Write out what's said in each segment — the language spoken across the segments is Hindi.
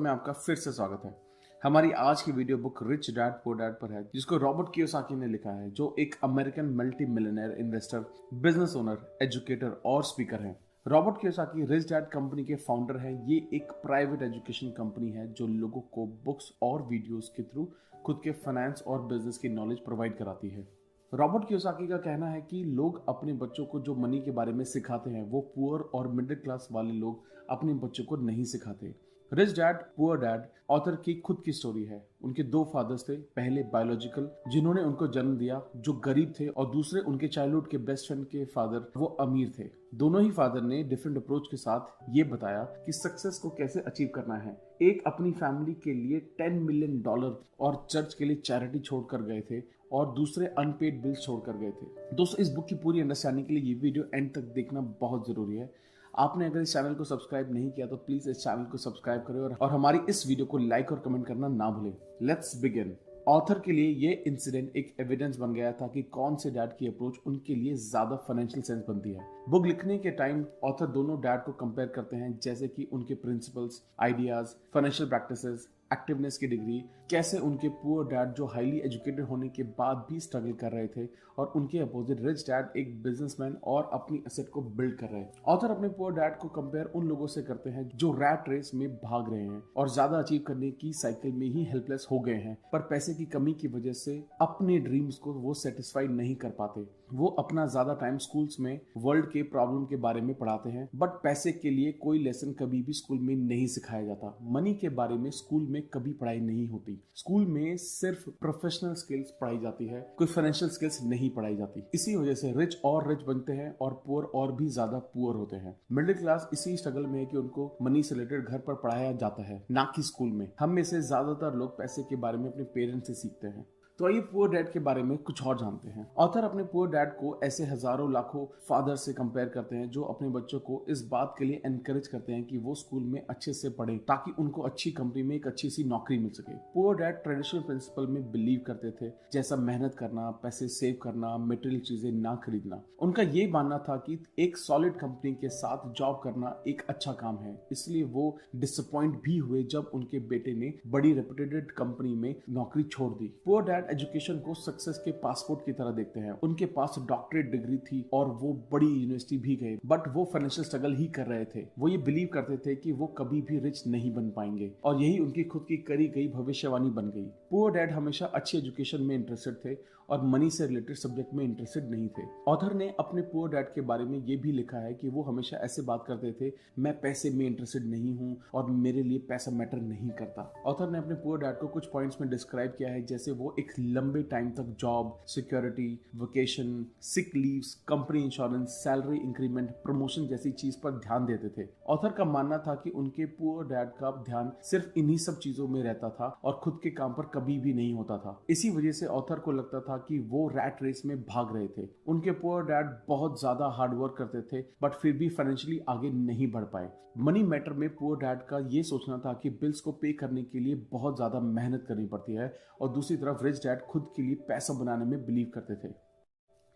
में आपका फिर से स्वागत है। हमारी आज की video book rich dad poor dad पर है, जिसको रॉबर्ट कियोसाकी ने लिखा है, जो एक American multi millionaire investor, business owner, educator और स्पीकर हैं। Robert Kiyosaki rich dad company के फाउंडर हैं। ये एक प्राइवेट एजुकेशन कंपनी है जो लोगों को बुक्स और वीडियोस के थ्रू खुद के फाइनेंस और बिजनेस की नॉलेज प्रोवाइड कराती है। रॉबर्ट कियोसाकी का कहना है कि लोग अपने बच्चों को जो मनी के बारे में सिखाते हैं वो पुअर और मिडिल क्लास वाले लोग अपने बच्चों को नहीं सिखाते। Rich dad poor dad author की खुद की स्टोरी है। उनके दो फादर्स थे, पहले बायोलॉजिकल जिन्होंने उनको जन्म दिया जो गरीब थे, और दूसरे उनके चाइल्डहुड के बेस्ट फ्रेंड के फादर वो अमीर थे। दोनों ही फादर ने डिफरेंट अप्रोच के साथ ये बताया कि सक्सेस को कैसे अचीव करना है। एक अपनी फैमिली के लिए $10 मिलियन और चर्च के लिए चैरिटी छोड़कर गए थे, और दूसरे अनपेड बिल्स छोड़कर गए थे। दोस्तों, इस बुक की पूरी अंडरस्टैंडिंग के लिए ये वीडियो एंड तक देखना बहुत जरूरी है। आपने अगर इस चैनल को सब्सक्राइब नहीं किया तो प्लीज इस चैनल को सब्सक्राइब करें और हमारी इस वीडियो को लाइक और कमेंट करना ना भूलें। Let's begin. ऑथर के लिए ये इंसिडेंट एक एविडेंस बन गया था कि कौन से डैड की अप्रोच उनके लिए ज्यादा फाइनेंशियल सेंस बनती है। बुक लिखने के टाइम ऑथर दोनों डैड को कंपेयर करते हैं, जैसे कि उनके principles, ideas, financial practices, activeness की डिग्री, कैसे उनके पुअर डैड जो हाईली एजुकेटेड होने के बाद भी स्ट्रगल कर रहे थे, और उनके अपोजिट रिच डैड एक बिजनेसमैन और अपनी एसेट को बिल्ड कर रहे हैं। ऑथर अपने पुअर डैड को कंपेयर उन लोगों से करते हैं जो रैट रेस में भाग रहे हैं और ज्यादा अचीव करने की साइकिल में ही हेल्पलेस हो गए हैं, पर पैसे की कमी की वजह से अपने ड्रीम्स को वो सेटिस्फाई नहीं कर पाते। वो अपना ज्यादा टाइम स्कूल्स में वर्ल्ड के प्रॉब्लम के बारे में पढ़ाते हैं, बट पैसे के लिए कोई लेसन कभी भी स्कूल में नहीं सिखाया जाता। मनी के बारे में स्कूल में कभी पढ़ाई नहीं होती। स्कूल में सिर्फ प्रोफेशनल स्किल्स पढ़ाई जाती है, कोई फाइनेंशियल स्किल्स नहीं पढ़ाई जाती। इसी वजह से रिच और रिच बनते हैं और पुअर और भी ज्यादा पुअर होते हैं। मिडिल क्लास इसी स्ट्रगल में है कि उनको मनी से रिलेटेड घर पर पढ़ाया जाता है, ना कि स्कूल में। हम में से ज्यादातर लोग पैसे के बारे में अपने पेरेंट्स से सीखते हैं। तो आइए पुअर डैड के बारे में कुछ और जानते हैं। ऑथर अपने पुअर डैड को ऐसे हजारों लाखों फादर से कंपेयर करते हैं जो अपने बच्चों को इस बात के लिए एनकरेज करते हैं कि वो स्कूल में अच्छे से पढ़ें ताकि उनको अच्छी कंपनी में एक अच्छी सी नौकरी मिल सके। पुअर डैड ट्रेडिशनल प्रिंसिपल में बिलीव करते थे, जैसा मेहनत करना, पैसे सेव करना, मटेरियल चीजें ना खरीदना। उनका ये मानना था कि एक सॉलिड कंपनी के साथ जॉब करना एक अच्छा काम है, इसलिए वो डिसअपॉइंट भी हुए जब उनके बेटे ने बड़ी रेपुटेड कंपनी में नौकरी छोड़ दी। पुअर डैड एजुकेशन को सक्सेस के पासपोर्ट की तरह देखते हैं। उनके पास डॉक्टरेट डिग्री थी और वो बड़ी यूनिवर्सिटी भी गए, बट वो फाइनेंशियल स्ट्रगल ही कर रहे थे। वो ये बिलीव करते थे कि वो कभी भी रिच नहीं बन पाएंगे, और यही उनकी खुद की करी गई भविष्यवाणी बन गई। पुअर डैड हमेशा अच्छी एजुकेशन में इंटरेस्टेड थे और मनी से रिलेटेड सब्जेक्ट में इंटरेस्टेड नहीं थे। ऑथर ने अपने पुअर डैड के बारे में ये भी लिखा है कि वो हमेशा ऐसे बात करते थे, मैं पैसे में इंटरेस्टेड नहीं हूँ और मेरे लिए पैसा मैटर नहीं करता। ऑथर ने अपने पुअर डैड को कुछ पॉइंट्स में डिस्क्राइब किया है, जैसे वो एक लंबे टाइम तक job, security, vacation, sick leaves, company insurance, salary increment, promotion जैसी चीज पर ध्यान देते थे। ऑथर का मानना था कि उनके पुअर डैड का ध्यान सिर्फ इन्हीं सब चीजों में रहता था और खुद के काम पर कभी भी नहीं होता था। इसी वजह से ऑथर को लगता था कि वो रैट रेस में भाग रहे थे। उनके पुअर डैड बहुत ज्यादा हार्ड वर्क करते थे, बट फिर भी फाइनेंशियली आगे नहीं बढ़ पाए। मनी मैटर में पुअर डैड का ये सोचना था कि बिल्स को पे करने के लिए बहुत ज्यादा मेहनत करनी पड़ती है, और दूसरी तरफ रिच डैड खुद के लिए पैसा बनाने में बिलीव करते थे।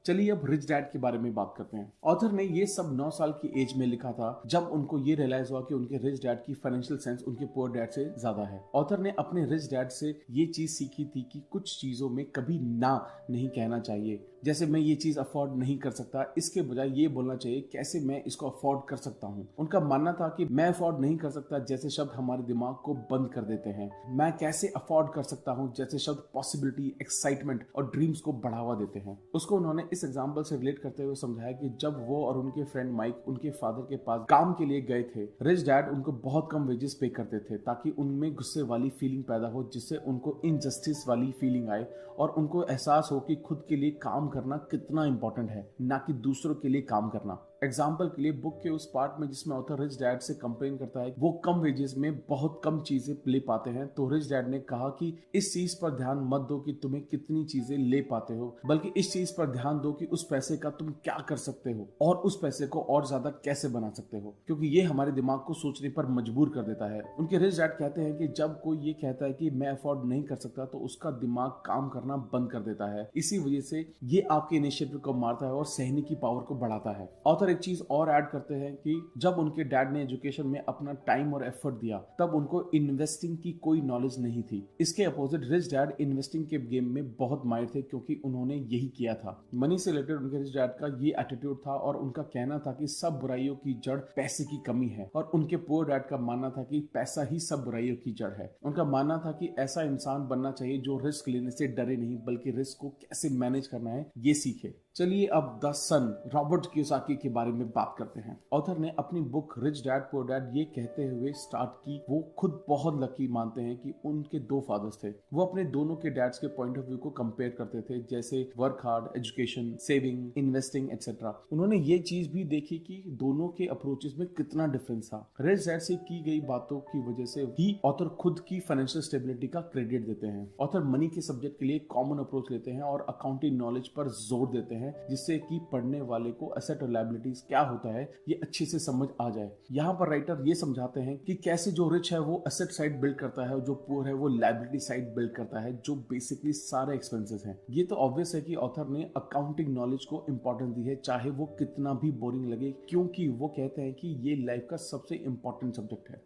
चलिए अब रिच डैड के बारे में बात करते हैं। ऑथर ने ये सब 9 साल की एज में लिखा था, जब उनको ये रियलाइज हुआ कि उनके रिच डैड की फाइनेंशियल सेंस उनके पुअर डैड से ज्यादा है। ऑथर ने अपने रिच डैड से ये चीज सीखी थी कि कुछ चीजों में कभी ना नहीं कहना चाहिए, जैसे मैं ये चीज अफोर्ड नहीं कर सकता, इसके बजाय ये बोलना चाहिए कैसे मैं इसको अफोर्ड कर सकता हूँ। उनका मानना था कि मैं अफोर्ड नहीं कर सकता जैसे शब्द हमारे दिमाग को बंद कर देते हैं। मैं कैसे अफोर्ड कर सकता हूँ जैसे शब्द पॉसिबिलिटी, एक्साइटमेंट और ड्रीम्स को बढ़ावा देते हैं। उसको उन्होंने इस एग्जाम्पल से रिलेट करते हुए समझाया कि जब वो और उनके फ्रेंड माइक उनके फादर के पास काम के लिए गए थे, रिच डैड उनको बहुत कम वेजेस पे करते थे ताकि उनमें गुस्से वाली फीलिंग पैदा हो, जिससे उनको इनजस्टिस वाली फीलिंग आए और उनको एहसास हो कि खुद के लिए काम करना कितना इंपॉर्टेंट है, ना कि दूसरों के लिए काम करना। एग्जाम्पल के लिए बुक के उस पार्ट में जिसमें ऑथर रिच डैड से कंप्लेन करता है वो कम वेजेस में बहुत कम चीजें ले पाते हैं, तो रिच डैड ने कहा कि इस चीज पर ध्यान मत दो कि तुम्हें कितनी चीजें ले पाते हो, बल्कि इस चीज पर ध्यान दो कि उस पैसे का तुम क्या कर सकते हो और उस पैसे को और ज्यादा कैसे बना सकते हो, क्योंकि ये हमारे दिमाग को सोचने पर मजबूर कर देता है। उनके रिच डैड कहते हैं कि जब कोई ये कहता है कि मैं अफोर्ड नहीं कर सकता तो उसका दिमाग काम करना बंद कर देता है। इसी वजह से ये आपके इनिशिएटिव को मारता है और सहने की पावर को बढ़ाता है। ऑथर एक चीज और ऐड करते हैं कि जब उनके डैड ने एजुकेशन में अपना टाइम और एफर्ट दिया तब उनको इन्वेस्टिंग की कोई नॉलेज नहीं थी। इसके अपोजिट रिच डैड इन्वेस्टिंग के गेम में बहुत माहिर थे क्योंकि उन्होंने यही किया था। मनी से रिलेटेड उनके रिच डैड का ये एटीट्यूड था और उनका कहना था कि सब बुराइयों की जड़ पैसे की कमी है, और उनके पुअर डैड का मानना था कि पैसा ही सब बुराइयों की जड़ है। उनका मानना था कि ऐसा इंसान बनना चाहिए जो रिस्क लेने से डरे नहीं बल्कि रिस्क को कैसे मैनेज करना है ये सीखे। चलिए अब द सन रॉबर्ट कियोसाकी के बारे में बात करते हैं। ऑथर ने अपनी book rich dad poor dad ये कहते हुए स्टार्ट की वो खुद बहुत लकी मानते हैं कि उनके दो फादर्स थे। वो अपने दोनों के डैड्स के पॉइंट ऑफ व्यू को कंपेयर करते थे, जैसे work hard, education, saving, investing etcetera. उन्होंने ये चीज भी देखी कि दोनों के अप्रोचेस में कितना डिफरेंस था। रिच डैड से की गई बातों की वजह से ही ऑथर खुद की फाइनेंशियल स्टेबिलिटी का क्रेडिट देते हैं। ऑथर मनी के सब्जेक्ट के लिए कॉमन अप्रोच लेते हैं और अकाउंटिंग नॉलेज पर जोर देते हैं जिससे कि पढ़ने वाले को एसेट और लायबिलिटीज क्या होता है ये अच्छे से समझ आ जाए। यहाँ पर राइटर ये समझाते हैं कि कैसे जो रिच है वो एसेट साइड बिल्ड करता है, जो पुअर है वो लायबिलिटी साइड बिल्ड करता है, जो बेसिकली सारे एक्सपेंसेस हैं। ये तो ऑब्वियस है कि ऑथर ने अकाउंटिंग नॉलेज को इंपॉर्टेंस दी है, चाहे वो कितना भी बोरिंग लगे, क्योंकि वो कहते हैं कि ये लाइफ का सबसे इंपॉर्टेंट सब्जेक्ट है।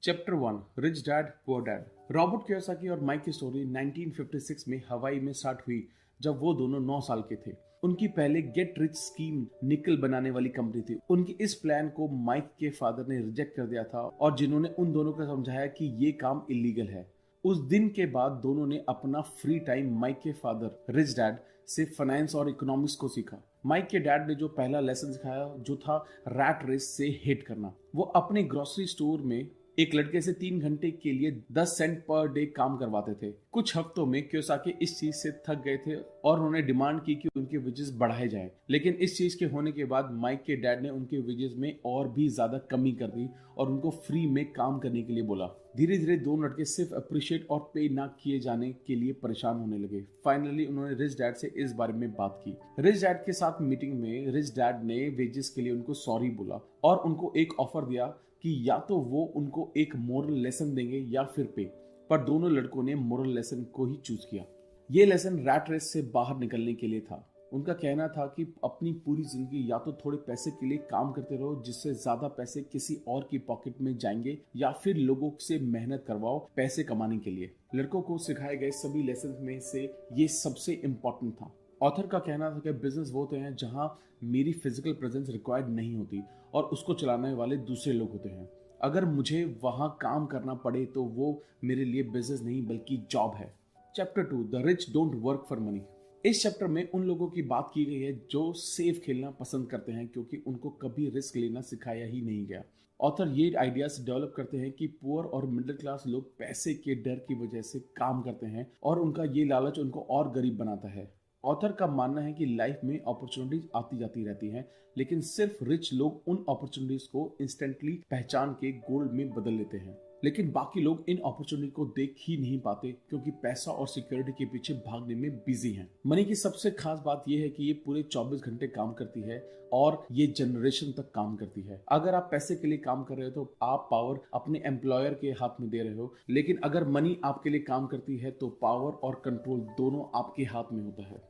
Chapter 1 rich dad poor dad. Robert Kiyosaki और माइक की स्टोरी 1956 में हवाई में स्टार्ट हुई जब वो दोनों 9 साल के थे। उनकी पहले गेट रिच स्कीम निकल बनाने वाली कंपनी थी। उनकी इस प्लान को माइक के फादर ने रिजेक्ट कर दिया था और जिन्होंने उन दोनों को समझाया कि ये काम इलीगल है। उस दिन के बाद दोनों ने अपना फ्री टाइम माइक के फादर रिच डैड से फाइनेंस और इकोनॉमिक्स को सीखा। माइक के डैड ने जो पहला लेसन सिखाया जो था रैट रेस से हिट करना। वो अपने ग्रोसरी स्टोर में एक लड़के से 3 घंटे के लिए 10 सेंट पर डे काम करवाते थे। कुछ हफ्तों में कियोसाकी इस चीज से थक गए थे और उन्होंने डिमांड की कि उनके वेजेस बढ़ाए जाएं। लेकिन इस चीज के होने के बाद माइक के डैड ने उनके वेजेस में और भी ज्यादा कमी कर दी और उनको फ्री में काम करने के लिए बोला। धीरे धीरे दोनों लड़के सिर्फ अप्रिशिएट और पे ना किए जाने के लिए परेशान होने लगे। फाइनली उन्होंने रिच डैड से इस बारे में बात की। रिच डैड के साथ मीटिंग में रिच डैड ने वेजेस के लिए उनको सॉरी बोला और उनको एक ऑफर दिया कि या तो वो उनको एक मोरल लेसन देंगे या फिर पे। पर दोनों लड़कों ने मोरल लेसन को ही चूज किया। ये लेसन रैट रेस से बाहर निकलने के लिए था। उनका कहना था कि अपनी पूरी जिंदगी या तो थोड़े पैसे के लिए काम करते रहो जिससे ज्यादा पैसे किसी और की पॉकेट में जाएंगे, या फिर लोगों से मेहनत करवाओ पैसे कमाने के लिए। लड़कों को सिखाए गए सभी लेसन में से ये सबसे इम्पोर्टेंट था। ऑथर का कहना था कि बिजनेस वो होते हैं जहां मेरी फिजिकल प्रेजेंस रिक्वायर्ड नहीं होती और उसको चलाने वाले दूसरे लोग होते हैं। अगर मुझे वहां काम करना पड़े तो वो मेरे लिए बिजनेस नहीं बल्कि जॉब है। Chapter 2 the rich don't work for money. इस चैप्टर में उन लोगों की बात की गई है जो सेफ खेलना पसंद करते हैं क्योंकि उनको कभी रिस्क लेना सिखाया ही नहीं गया। ऑथर ये आइडियाज डेवलप करते हैं कि पुअर और मिडिल क्लास लोग पैसे के डर की वजह से काम करते हैं और उनका ये लालच उनको और गरीब बनाता है। ऑथर का मानना है कि लाइफ में अपॉर्चुनिटीज आती जाती रहती हैं, लेकिन सिर्फ रिच लोग उन अपॉर्चुनिटीज को इंस्टेंटली पहचान के गोल्ड में बदल लेते हैं, लेकिन बाकी लोग इन अपॉर्चुनिटी को देख ही नहीं पाते क्योंकि पैसा और सिक्योरिटी के पीछे भागने में बिजी हैं। मनी की सबसे खास बात यह है कि ये पूरे 24 घंटे काम करती है और ये जनरेशन तक काम करती है। अगर आप पैसे के लिए काम कर रहे हो तो आप पावर अपने एम्प्लॉयर के हाथ में दे रहे हो, लेकिन अगर मनी आपके लिए काम करती है तो पावर और कंट्रोल दोनों आपके हाथ में होता है।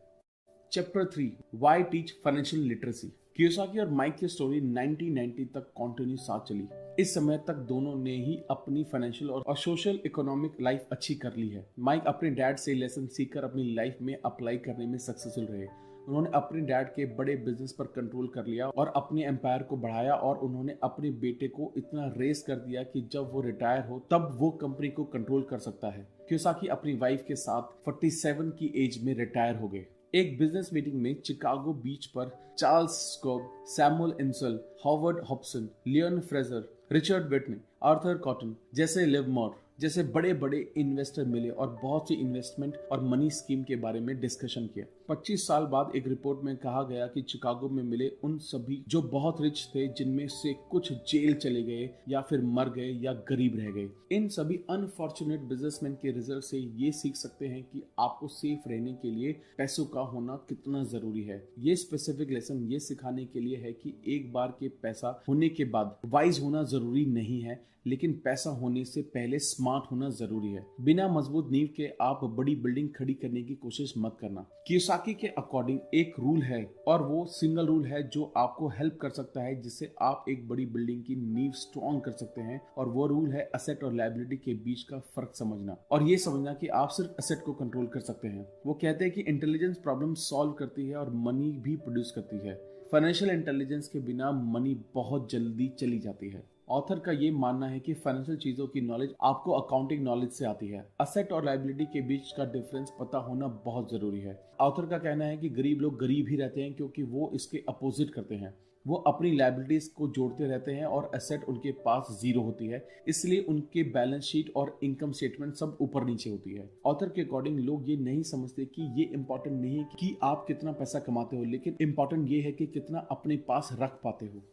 Chapter 3 why teach financial literacy. Kiyosaki और माइक की स्टोरी 1990 तक कंटिन्यू साथ चली। इस समय तक दोनों ने ही अपनी फाइनेंशियल और सोशल इकोनॉमिक लाइफ अच्छी कर ली है। माइक अपने डैड से लेसन सीखकर अपनी लाइफ में अप्लाई करने में सक्सेसफुल रहे। उन्होंने अपने डैड के बड़े बिजनेस पर कंट्रोल कर लिया और अपने एम्पायर को बढ़ाया, और उन्होंने अपने बेटे को इतना रेस कर दिया कि जब वो रिटायर हो तब वो कंपनी को कंट्रोल कर सकता है। कियोसाकी अपनी वाइफ के साथ 47 की एज में रिटायर हो गए। एक बिजनेस मीटिंग में चिकागो बीच पर Charles Schwab, Samuel Insull, Howard Hopson, Leon Fraser, Richard Whitney, Arthur Cotton जैसे लिवमोर जैसे बड़े बड़े इन्वेस्टर मिले और बहुत सी इन्वेस्टमेंट और मनी स्कीम के बारे में डिस्कशन किया। 25 साल बाद एक रिपोर्ट में कहा गया कि चिकागो में मिले उन सभी जो बहुत रिच थे, जिनमें से कुछ जेल चले गए या फिर मर गए या गरीब रह गए। इन सभी अनफॉर्चुनेट बिजनेसमैन के रिजल्ट से ये सीख सकते हैं कि आपको सेफ रहने के लिए पैसों का होना कितना जरूरी है। ये स्पेसिफिक लेसन ये सिखाने के लिए है कि एक बार के पैसा होने के बाद वाइज होना जरूरी नहीं है, लेकिन पैसा होने से पहले स्मार्ट होना जरूरी है। बिना मजबूत नींव के आप बड़ी बिल्डिंग खड़ी करने की कोशिश मत करना। कियोसाकी कियोसाकी के अकॉर्डिंग एक रूल है और वो सिंगल रूल है जो आपको हेल्प कर सकता है, जिससे आप एक बड़ी बिल्डिंग की नींव स्ट्रॉन्ग कर सकते हैं। और वो रूल है असेट और लायबिलिटी के बीच का फर्क समझना और ये समझना कि आप सिर्फ असेट को कंट्रोल कर सकते हैं। वो कहते हैं कि इंटेलिजेंस प्रॉब्लम सॉल्व करती है और मनी भी प्रोड्यूस करती है। फाइनेंशियल इंटेलिजेंस के बिना मनी बहुत जल्दी चली जाती है। ऑथर का ये मानना है कि फाइनेंशियल चीजों की नॉलेज आपको अकाउंटिंग नॉलेज से आती है। असेट और लायबिलिटी के बीच का डिफरेंस पता होना बहुत जरूरी है। ऑथर का कहना है कि गरीब लोग गरीब ही रहते हैं क्योंकि वो इसके अपोजिट करते हैं। वो अपनी लायबिलिटीज को जोड़ते रहते हैं और एसेट उनके पास जीरो होती है, इसलिए उनके बैलेंस शीट और इनकम स्टेटमेंट सब ऊपर नीचे होती है। ऑथर के अकॉर्डिंग लोग ये नहीं समझते कि ये इंपॉर्टेंट नहीं है कि आप कितना पैसा कमाते हो, लेकिन इंपॉर्टेंट ये है कि कितना अपने पास रख पाते हो।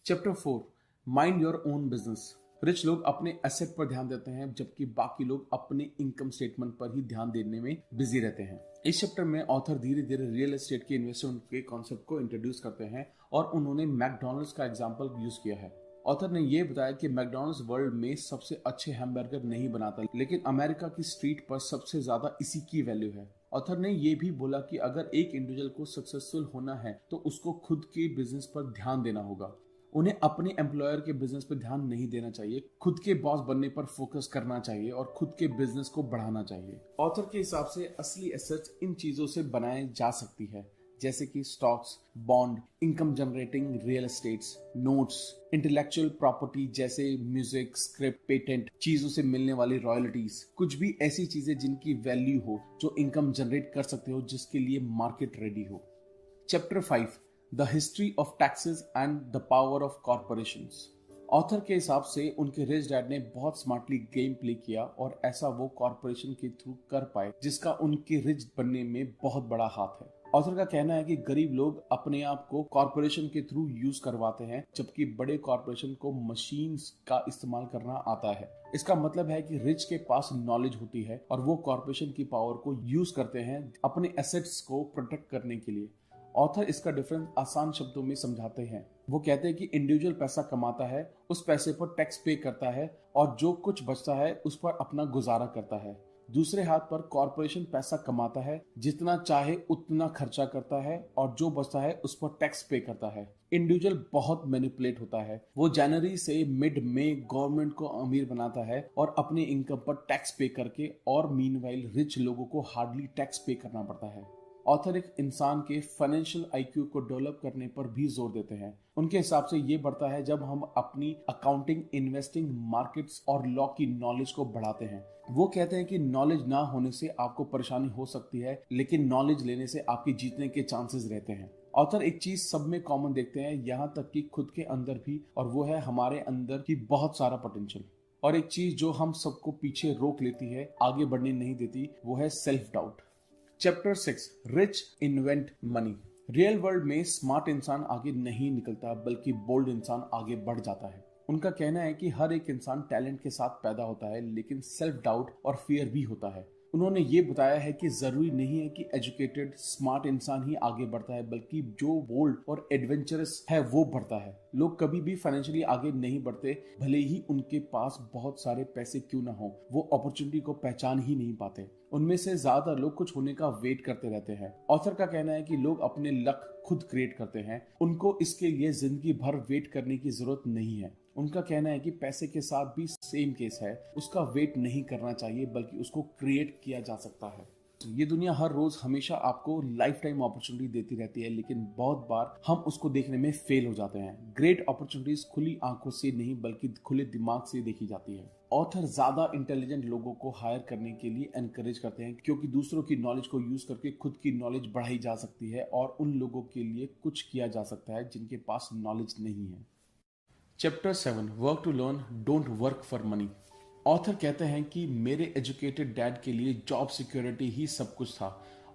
Chapter 4, mind your own business. Rich लोग अपने एसेट पर ध्यान देते हैं जबकि बाकी लोग अपने इनकम स्टेटमेंट पर ही ध्यान देने में बिजी रहते हैं। इस चैप्टर में ऑथर धीरे धीरे रियल एस्टेट के इन्वेस्टमेंट के कॉन्सेप्ट को इंट्रोड्यूस करते हैं और उन्होंने मैकडॉनल्ड्स का एग्जांपल यूज किया है। ऑथर ने यह बताया कि मैकडॉनल्ड्स वर्ल्ड में सबसे अच्छे हैमबर्गर नहीं बनाता, लेकिन अमेरिका की स्ट्रीट पर सबसे ज्यादा इसी की वैल्यू है। ऑथर ने यह भी बोला कि अगर एक इंडिविजुअल को सक्सेसफुल होना है तो उसको खुद के बिजनेस पर ध्यान देना होगा। उन्हें अपने एम्प्लॉयर के बिजनेस पर ध्यान नहीं देना चाहिए, खुद के बॉस बनने पर फोकस करना चाहिए और खुद के बिजनेस को बढ़ाना चाहिए। ऑथर के हिसाब से असली एसेट्स इन चीजों से बनाए जा सकती है, जैसे कि stocks, bond, income generating real estates, notes, intellectual property जैसे म्यूजिक, स्क्रिप्ट, पेटेंट, चीजों से मिलने वाली रॉयल्टीज, कुछ भी ऐसी चीजें जिनकी वैल्यू हो, जो इनकम जनरेट कर सकते हो, जिसके लिए मार्केट रेडी हो। Chapter 5, the history of taxes and the power of corporations. Author के हिसाब से उनके रिच डैड ने बहुत स्मार्टली गेम प्ले किया और ऐसा वो कॉर्पोरेशन के थ्रू कर पाए, जिसका उनके रिच बनने में बहुत बड़ा हाथ है। ऑथर का कहना है कि गरीब लोग अपने आप को कॉर्पोरेशन के थ्रू यूज करवाते हैं, जबकि बड़े कॉर्पोरेशन को मशीन्स का इस्तेमाल करना आता है। इसका मतलब है कि रिच के पास नॉलेज होती है और वो कॉर्पोरेशन की पावर को यूज करते हैं अपने एसेट्स को प्रोटेक्ट करने के लिए। ऑथर इसका डिफरेंस आसान शब्दों में समझाते हैं। वो कहते हैं कि इंडिविजुअल पैसा कमाता है, उस पैसे पर टैक्स पे करता है और जो कुछ बचता है उस पर अपना गुजारा करता है। दूसरे हाथ पर कॉर्पोरेशन पैसा कमाता है, जितना चाहे उतना खर्चा करता है और जो बचता है उस पर टैक्स पे करता है। इंडिविजुअल बहुत मैनिपुलेट होता है। वो जनवरी से मिड में गवर्नमेंट को अमीर बनाता है और अपने इनकम पर टैक्स पे करके, और मीनवाइल रिच लोगों को हार्डली टैक्स पे करना पड़ता है। ऑथर एक इंसान के फाइनेंशियल आईक्यू को डेवलप करने पर भी जोर देते हैं। उनके हिसाब से ये बढ़ता है जब हम अपनी अकाउंटिंग, इन्वेस्टिंग, मार्केट्स और लॉ की नॉलेज को बढ़ाते हैं। वो कहते हैं कि नॉलेज ना होने से आपको परेशानी हो सकती है, लेकिन नॉलेज लेने से आपके जीतने के चांसेस रहते हैं। ऑथर एक चीज सब में कॉमन देखते हैं, यहाँ तक कि खुद के अंदर भी, और वो है हमारे अंदर की बहुत सारा पोटेंशियल। और एक चीज जो हम सबको पीछे रोक लेती है, आगे बढ़ने नहीं देती, वो है self doubt. Chapter 6, rich invent money. Real world में स्मार्ट इंसान आगे नहीं निकलता, बल्कि बोल्ड इंसान आगे बढ़ जाता है। उनका कहना है कि हर एक इंसान टैलेंट के साथ पैदा होता है, लेकिन सेल्फ डाउट और फियर भी होता है। उन्होंने ये बताया है कि जरूरी नहीं है कि एजुकेटेड स्मार्ट इंसान ही आगे बढ़ता है, बल्कि जो बोल्ड और एडवेंचरस है वो बढ़ता है। लोग कभी भी फाइनेंशियली आगे नहीं बढ़ते, भले ही उनके पास बहुत सारे पैसे क्यों ना हो, वो अपॉर्चुनिटी को पहचान ही नहीं पाते। उनमें से ज्यादा लोग कुछ होने का वेट करते रहते हैं। ऑथर का कहना है कि लोग अपने लक खुद क्रिएट करते हैं, उनको इसके लिए जिंदगी भर वेट करने की जरूरत नहीं है। उनका कहना है कि पैसे के साथ भी सेम केस है, उसका वेट नहीं करना चाहिए, बल्कि उसको क्रिएट किया जा सकता है। ये दुनिया हर रोज हमेशा आपको लाइफ टाइम अपॉर्चुनिटी देती रहती है, लेकिन बहुत बार हम उसको देखने में फेल हो जाते हैं। ग्रेट अपॉर्चुनिटीज खुली आंखों से नहीं, बल्कि खुले दिमाग से देखी जाती है। ऑथर ज्यादा इंटेलिजेंट लोगों को हायर करने के लिए एनकरेज करते हैं, क्योंकि दूसरों की नॉलेज को यूज करके खुद की नॉलेज बढ़ाई जा सकती है और उन लोगों के लिए कुछ किया जा सकता है जिनके पास नॉलेज नहीं है। Chapter 7, work to learn, don't work for money. Author कहते हैं कि मेरे एजुकेटेड डैड के लिए जॉब सिक्योरिटी ही सब कुछ था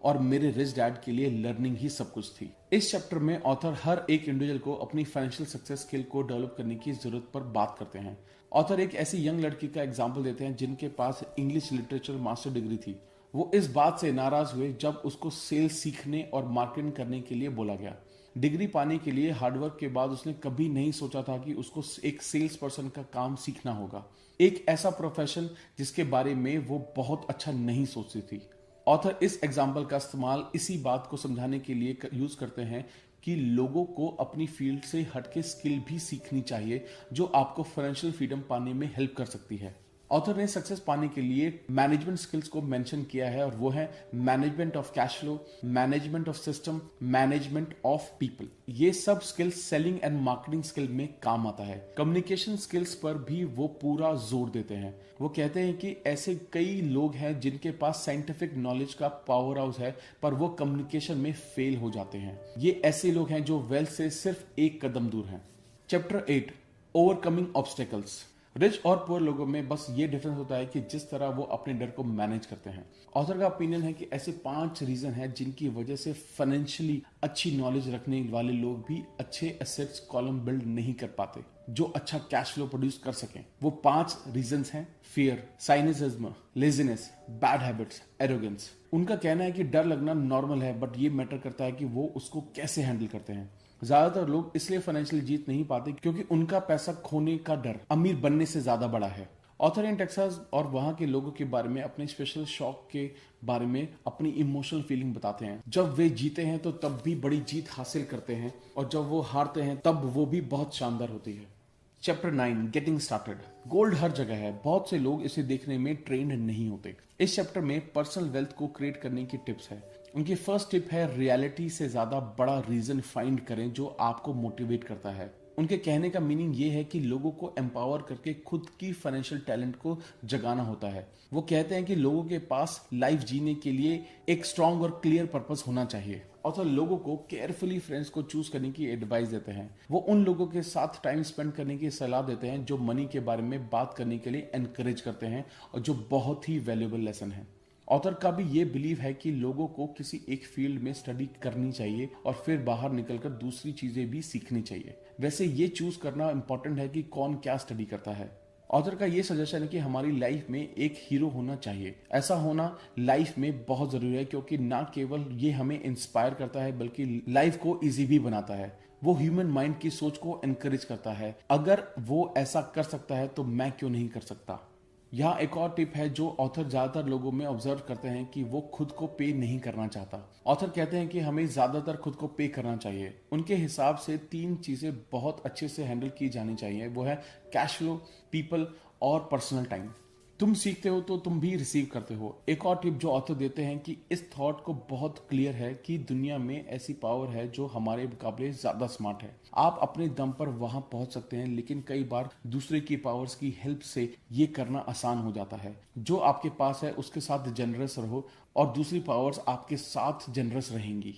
और मेरे रिच डैड के लिए लर्निंग ही सब कुछ थी। इस चैप्टर में ऑथर हर एक इंडिविजुअल को अपनी फाइनेंशियल सक्सेस स्किल को डेवलप करने की जरूरत पर बात करते हैं। ऑथर एक ऐसी यंग लड़की का एग्जाम्पल देते हैं जिनके पास इंग्लिश लिटरेचर मास्टर डिग्री थी। वो इस बात से नाराज हुए जब उसको सेल्स सीखने और मार्केटिंग करने के लिए बोला गया। डिग्री पाने के लिए हार्डवर्क के बाद उसने कभी नहीं सोचा था कि उसको एक सेल्स पर्सन का काम सीखना होगा, एक ऐसा प्रोफेशन जिसके बारे में वो बहुत अच्छा नहीं सोचती थी। ऑथर इस एग्जाम्पल का इस्तेमाल इसी बात को समझाने के लिए यूज करते हैं कि लोगों को अपनी फील्ड से हटके स्किल भी सीखनी चाहिए जो आपको फाइनेंशियल फ्रीडम पाने में हेल्प कर सकती है। ऑथर ने सक्सेस पाने के लिए मैनेजमेंट स्किल्स को मेंशन किया है और वो है management of cash flow, management of system, management of people. ये सब skills selling and marketing skill में काम आता है। कम्युनिकेशन स्किल्स पर भी वो पूरा जोर देते हैं। वो कहते हैं कि ऐसे कई लोग हैं जिनके पास साइंटिफिक नॉलेज का पावर हाउस है पर वो कम्युनिकेशन में फेल हो जाते हैं। ये ऐसे लोग हैं जो वेल्थ से सिर्फ एक कदम दूर हैं। Chapter 8, overcoming obstacles. रिच और पुअर लोगों में बस ये डिफरेंस होता है कि जिस तरह वो अपने डर को मैनेज करते हैं। ऑथर का ओपिनियन है कि ऐसे 5 रीजन हैं जिनकी वजह से फाइनेंशियली अच्छी नॉलेज रखने वाले लोग भी अच्छे एसेट्स कॉलम बिल्ड नहीं कर पाते जो अच्छा कैश फ्लो प्रोड्यूस कर सकें। वो 5 रीजंस हैं: fear, cynicism, laziness, bad habits, arrogance. उनका कहना है कि डर लगना नॉर्मल है बट ये मैटर करता है कि वो उसको कैसे हैंडल करते हैं। ज्यादातर लोग इसलिए फाइनेंशियली जीत नहीं पाते क्योंकि उनका पैसा खोने का डर अमीर बनने से ज्यादा बड़ा है। ऑथर इन टेक्सास और वहां के लोगों के बारे में, अपने स्पेशल शौक के बारे में, अपनी इमोशनल फीलिंग बताते हैं। जब वे जीते हैं तो तब भी बड़ी जीत हासिल करते हैं और जब वो हारते हैं तब वो भी बहुत शानदार होती है। Chapter 9, getting started. गोल्ड हर जगह है, बहुत से लोग इसे देखने में ट्रेंड नहीं होते। इस चैप्टर में पर्सनल वेल्थ को क्रिएट करने की टिप्स है। उनकी फर्स्ट टिप है रियलिटी से ज्यादा बड़ा रीजन फाइंड करें जो आपको मोटिवेट करता है। उनके कहने का मीनिंग ये है कि लोगों को एम्पावर करके खुद की फाइनेंशियल टैलेंट को जगाना होता है। वो कहते हैं कि लोगों के पास लाइफ जीने के लिए एक स्ट्रांग और क्लियर पर्पस होना चाहिए। और लोगों को केयरफुली फ्रेंड्स को चूज करने की एडवाइस देते हैं। वो उन लोगों के साथ टाइम स्पेंड करने की सलाह देते हैं जो मनी के बारे में बात करने के लिए एनकरेज करते हैं और जो बहुत ही वैल्यूएबल लेसन है। ऑथर का भी ये बिलीव है कि लोगों को किसी एक फील्ड में स्टडी करनी चाहिए और फिर बाहर निकलकर दूसरी चीजें भी सीखनी चाहिए। वैसे ये चूज करना इंपॉर्टेंट है कि कौन क्या स्टडी करता है। ऑथर का ये सजेशन है कि हमारी लाइफ में एक हीरो होना चाहिए। ऐसा होना लाइफ में बहुत जरूरी है क्योंकि ना केवल ये हमें इंस्पायर करता है बल्कि लाइफ को इजी भी बनाता है। वो ह्यूमन माइंड की सोच को एनकरेज करता है। अगर वो ऐसा कर सकता है तो मैं क्यों नहीं कर सकता। यहाँ एक और टिप है जो ऑथर ज्यादातर लोगों में ऑब्जर्व करते हैं कि वो खुद को पे नहीं करना चाहता। ऑथर कहते हैं कि हमें ज्यादातर खुद को पे करना चाहिए। उनके हिसाब से 3 चीजें बहुत अच्छे से हैंडल की जानी चाहिए। वो है कैश फ्लो, पीपल और पर्सनल टाइम। तुम सीखते हो तो तुम भी रिसीव करते हो। एक और टिप जो ऑथर देते हैं कि इस थॉट को बहुत क्लियर है कि दुनिया में ऐसी पावर है जो हमारे मुकाबले ज्यादा स्मार्ट है। आप अपने दम पर वहां पहुंच सकते हैं लेकिन कई बार दूसरे की पावर्स की हेल्प से ये करना आसान हो जाता है। जो आपके पास है उसके साथ जनरस रहो और दूसरी पावर्स आपके साथ जनरस रहेंगी।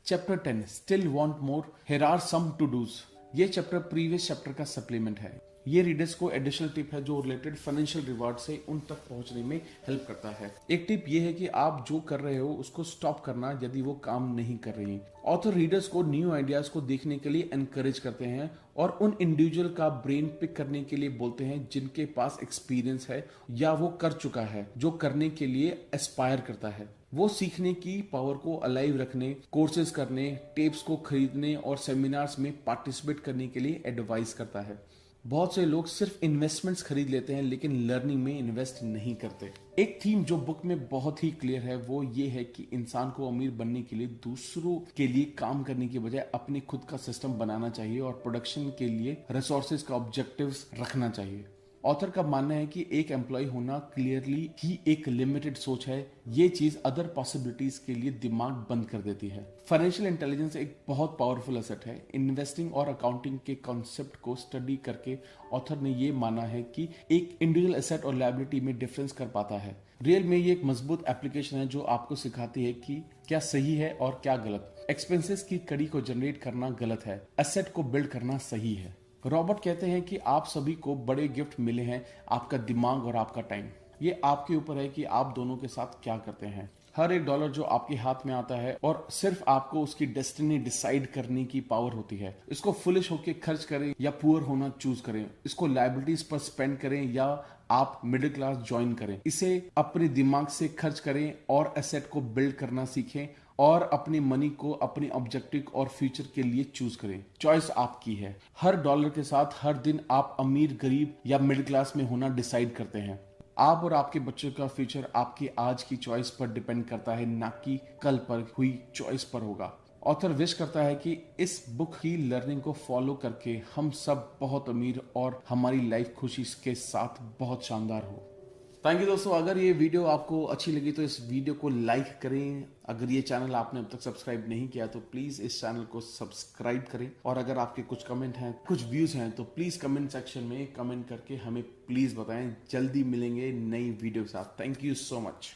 Chapter 10, still want more, here are some to dos. ये चैप्टर प्रीवियस चैप्टर का सप्लीमेंट है। ये रीडर्स को एडिशनल टिप है जो रिलेटेड फाइनेंशियल रिवार्ड से उन तक पहुंचने में हेल्प करता है। एक टिप ये है कि आप जो कर रहे हो उसको स्टॉप करना यदि वो काम नहीं कर रही। ऑथर रीडर्स को न्यू आइडियाज को देखने के लिए एनकरेज करते हैं और उन इंडिविजुअल का ब्रेन पिक करने के लिए बोलते हैं जिनके पास एक्सपीरियंस है या वो कर चुका है, जो करने के लिए एस्पायर करता है। वो सीखने की पावर को अलाइव रखने, कोर्सेज करने, टेप्स को खरीदने और सेमिनार्स में पार्टिसिपेट करने के लिए एडवाइस करता है। बहुत से लोग सिर्फ इन्वेस्टमेंट्स खरीद लेते हैं लेकिन लर्निंग में इन्वेस्ट नहीं करते। एक थीम जो बुक में बहुत ही क्लियर है वो ये है कि इंसान को अमीर बनने के लिए दूसरों के लिए काम करने की बजाय अपने खुद का सिस्टम बनाना चाहिए और प्रोडक्शन के लिए रिसोर्सेज का ऑब्जेक्टिव्स रखना चाहिए। ऑथर का मानना है कि एक एम्प्लॉय होना क्लियरली ही एक लिमिटेड सोच है। ये चीज अदर पॉसिबिलिटीज के लिए दिमाग बंद कर देती है। फाइनेंशियल इंटेलिजेंस एक बहुत पावरफुल एसेट है। इन्वेस्टिंग और अकाउंटिंग के कॉन्सेप्ट को स्टडी करके ऑथर ने ये माना है कि एक इंडिविजुअल एसेट और लायबिलिटी में डिफरेंस कर पाता है। रियल में ये एक मजबूत एप्लीकेशन है जो आपको सिखाती है कि क्या सही है और क्या गलत। एक्सपेंसेस की कड़ी को जनरेट करना गलत है, एसेट को बिल्ड करना सही है। रॉबर्ट कहते हैं कि आप सभी को बड़े गिफ्ट मिले हैं, आपका दिमाग और आपका टाइम। ये आपके ऊपर है कि आप दोनों के साथ क्या करते हैं। हर एक डॉलर जो आपके हाथ में आता है और सिर्फ आपको उसकी डेस्टिनी डिसाइड करने की पावर होती है। इसको फुलिश होकर खर्च करें या पुअर होना चूज करें। इसको लायबिलिटीज पर स्पेंड करें या आप मिडिल क्लास ज्वाइन करें। इसे अपने दिमाग से खर्च करें और एसेट को बिल्ड करना सीखें और अपनी मनी को अपनी ऑब्जेक्टिव और फ्यूचर के लिए चूज करें। चॉइस आपकी है। हर डॉलर के साथ हर दिन आप अमीर, गरीब या मिडिल क्लास में होना डिसाइड करते हैं। आप और आपके बच्चों का फ्यूचर आपकी आज की चॉइस पर डिपेंड करता है, ना कि कल पर हुई चॉइस पर होगा। ऑथर विश करता है कि इस बुक की लर्निंग को फॉलो करके हम सब बहुत अमीर और हमारी लाइफ खुशी के साथ बहुत शानदार हो। थैंक यू दोस्तों। अगर ये वीडियो आपको अच्छी लगी तो इस वीडियो को लाइक करें। अगर ये चैनल आपने अब तक सब्सक्राइब नहीं किया तो प्लीज इस चैनल को सब्सक्राइब करें। और अगर आपके कुछ कमेंट हैं, कुछ व्यूज हैं, तो प्लीज कमेंट सेक्शन में कमेंट करके हमें प्लीज बताएं। जल्दी मिलेंगे नई वीडियो के साथ। Thank you so much.